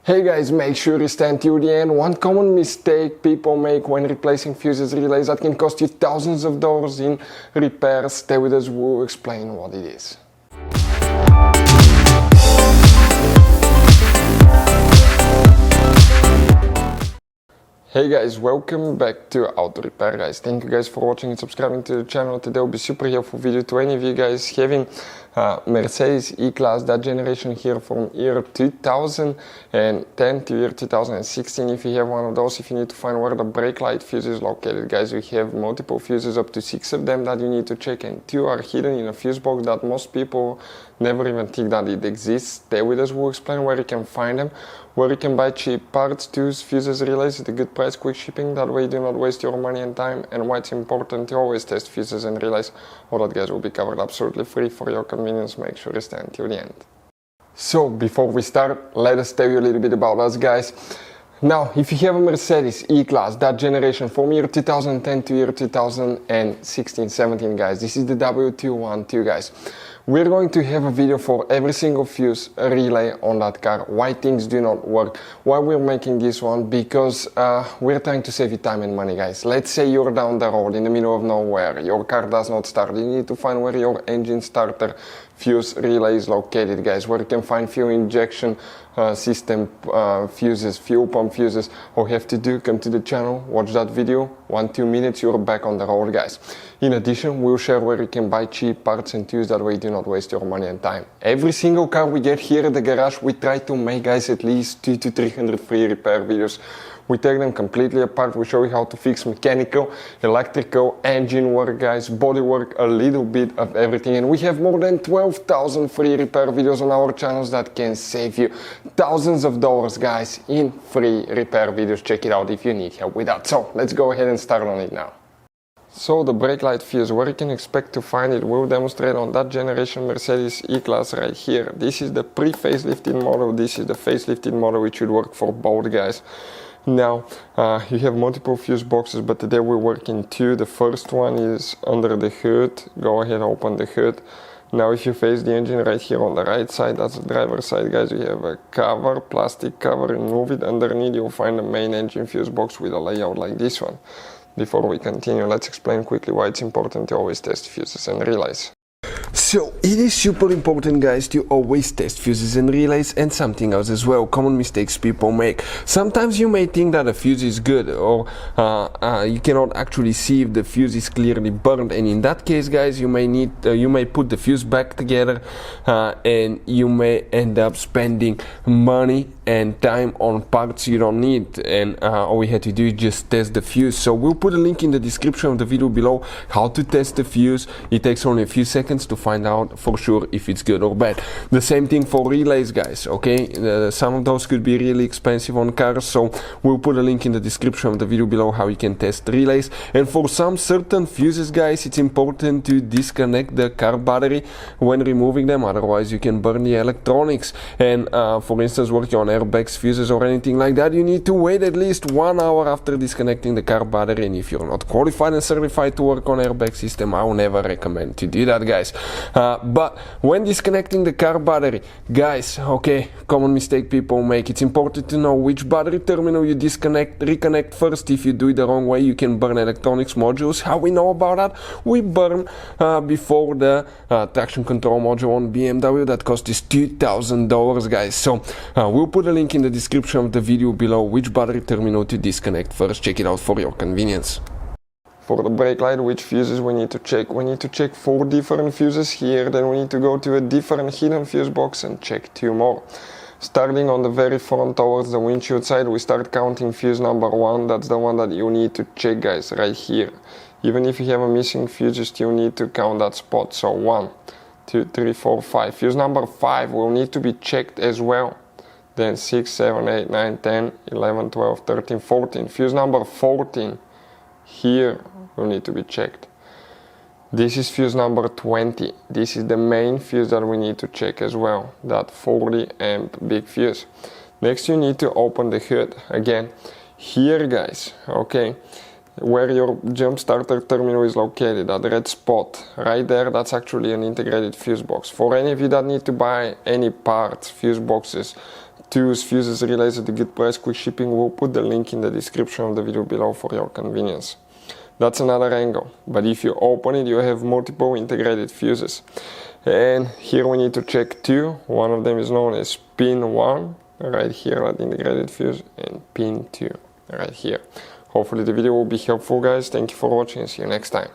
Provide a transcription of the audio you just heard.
Hey guys, make sure you stand till the end. One common mistake people make when replacing fuses relays that can cost you thousands of dollars in repairs. Stay with us, we'll explain what it is. Hey guys, welcome back to Auto Repair guys. Thank you guys for watching and subscribing to the channel. Today will be super helpful video to any of you guys having Mercedes E Class, that generation here from year 2010 to year 2016. If you have one of those, if you need to find where the brake light fuse is located, guys, we have multiple fuses, up to 6 of them that you need to check, and 2 are hidden in a fuse box that most people never even think that it exists. Stay with us, we'll explain where you can find them, where you can buy cheap parts, tools, fuses, relays at a good price, quick shipping, that way you do not waste your money and time, and why it's important to always test fuses and relays. All that, guys, will be covered absolutely free for your convenience. Make sure you stay until the end. So before we start, let us tell you a little bit about us, guys. Now, if you have a Mercedes E Class, that generation from year 2010 to year 2016-17, guys, this is the W212, guys. We're going to have a video for every single fuse relay on that car, why things do not work, why we're making this one, because we're trying to save you time and money, guys. Let's say you're down the road in the middle of nowhere, your car does not start, you need to find where your engine starter fuse relay is located, guys, where you can find fuel injection system fuses, fuel pump fuses. All you have to do, come to the channel, watch that video, 1-2 minutes, you're back on the road, guys. In addition, we'll share where you can buy cheap parts and tools, that way you do not waste your money and time. Every single car we get here at the garage, we try to make, guys, at least 200 to 300 free repair videos. We take them completely apart, we show you how to fix mechanical, electrical, engine work, guys, body work, a little bit of everything. And we have more than 12,000 free repair videos on our channels that can save you thousands of dollars, guys, in free repair videos. Check it out if you need help with that. So let's go ahead and start on it now. So the brake light fuse, where you can expect to find it, we'll demonstrate on that generation Mercedes E Class right here. This is the pre-facelifted model, this is the facelifted model, which should work for both, guys. Now, you have multiple fuse boxes, but today we're working 2. The first one is under the hood. Go ahead, open the hood. Now, if you face the engine right here on the right side, that's the driver's side, guys, you have a cover, plastic cover. Remove it. Underneath, you'll find the main engine fuse box with a layout like this one. Before we continue, let's explain quickly why it's important to always test fuses and relays. So, it is super important, guys, to always test fuses and relays, and something else as well, common mistakes people make. Sometimes you may think that a fuse is good, or you cannot actually see if the fuse is clearly burned, and in that case, guys, you may put the fuse back together, and you may end up spending money and time on parts you don't need, and all we had to do is just test the fuse. So we'll put a link in the description of the video below how to test the fuse. It takes only a few seconds to find out for sure if it's good or bad. The same thing for relays, guys, okay? Some of those could be really expensive on cars, so we'll put a link in the description of the video below how you can test relays. And for some certain fuses, guys, it's important to disconnect the car battery when removing them, otherwise you can burn the electronics. And for instance, working on airbags, fuses, or anything like that, you need to wait at least 1 hour after disconnecting the car battery. And if you're not qualified and certified to work on airbag system, I will never recommend to do that, guys. But when disconnecting the car battery, guys, okay, common mistake people make, it's important to know which battery terminal you reconnect first. If you do it the wrong way, you can burn electronics modules. How we know about that? We burn before the traction control module on BMW that cost us $2,000, guys. So we'll put a link in the description of the video below which battery terminal to disconnect first. Check it out for your convenience. For the brake light, which fuses we need to check? We need to check 4 different fuses here, then we need to go to a different hidden fuse box and check 2 more. Starting on the very front towards the windshield side, we start counting fuse number 1, that's the one that you need to check, guys, right here. Even if you have a missing fuse, you still need to count that spot. So 1, 2, 3, 4, 5. Fuse number 5 will need to be checked as well. Then 6, 7, 8, 9, 10, 11, 12, 13, 14. Fuse number 14 here will need to be checked. This is fuse number 20. This is the main fuse that we need to check as well, that 40 amp big fuse. Next, you need to open the hood again. Here, guys, okay, where your jump starter terminal is located, that red spot right there, that's actually an integrated fuse box. For any of you that need to buy any parts, fuse boxes, to use fuses, relays at a good price, quick shipping. We'll put the link in the description of the video below for your convenience. That's another angle, but if you open it, you have multiple integrated fuses. And here we need to check two. One of them is known as pin 1, right here at integrated fuse, and pin 2, right here. Hopefully the video will be helpful, guys. Thank you for watching and see you next time.